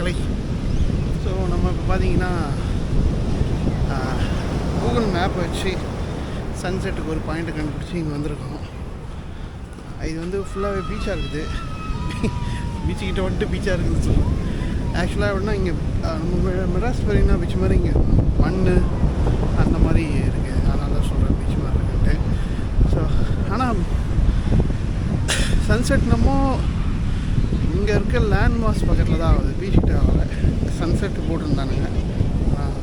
மக்களே. ஸோ நம்ம இப்போ பார்த்தீங்கன்னா கூகுள் மேப் வச்சு சன்செட்டுக்கு ஒரு பாயிண்ட்டை கண்டுபிடிச்சி இங்கே வந்திருக்கோம். இது வந்து ஃபுல்லாகவே பீச்சாக இருக்குது. பீச்சுக்கிட்ட வந்துட்டு பீச்சாக இருக்குது. ஆக்சுவலாக எப்படின்னா இங்கே நம்ம மெட்ராஸ் போகிறீங்கன்னா பீச் மாதிரி இங்கே மண் அந்த மாதிரி இருக்குது. அதனால தான் சொல்கிறேன் பீச் மாதிரி இருக்குன்ட்டு. ஸோ ஆனால் சன்செட் நம்ம இங்கே இருக்க லேண்ட்மார்க்ஸ் பக்கத்தில் தான் ஆகுது, பீச்சுக்கிட்ட ஆகலை. சன்செட்டு போட்டிருந்தானுங்க,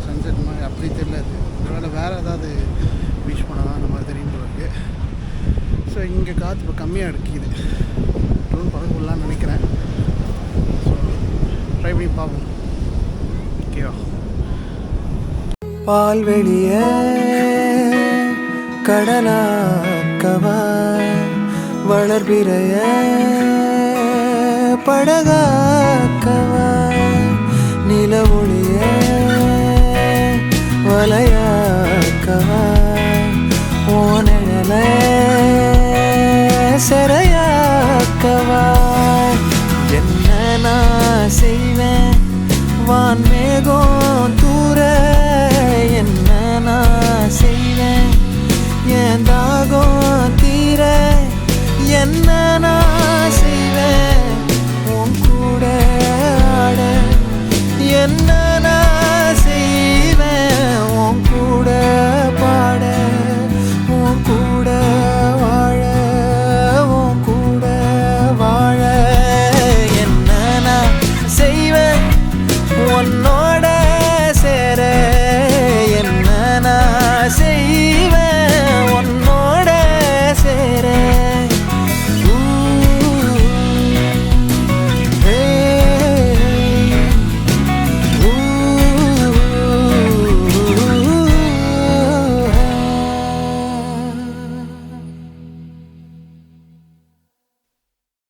சன்செட் மாதிரி அப்படி தெரியல. அது வேறு ஏதாவது பீச் போனால் தான் அந்த மாதிரி தெரியும் போல இருக்குது. ஸோ இங்கே காற்று இப்போ கம்மியாக அடிக்குது. ட்ரோன் பழகலான்னு நினைக்கிறேன். ஸோ ட்ரை பண்ணி பார்ப்போம். ஓகேவா? பால்வெளிய கடலாக்கவா வளர்பிறைய படகாக்கவா நில ஒளிய வலையாக்கவா ஓனல செறையாக்கவா என்ன நான் செய்வேன் வான்மேகம்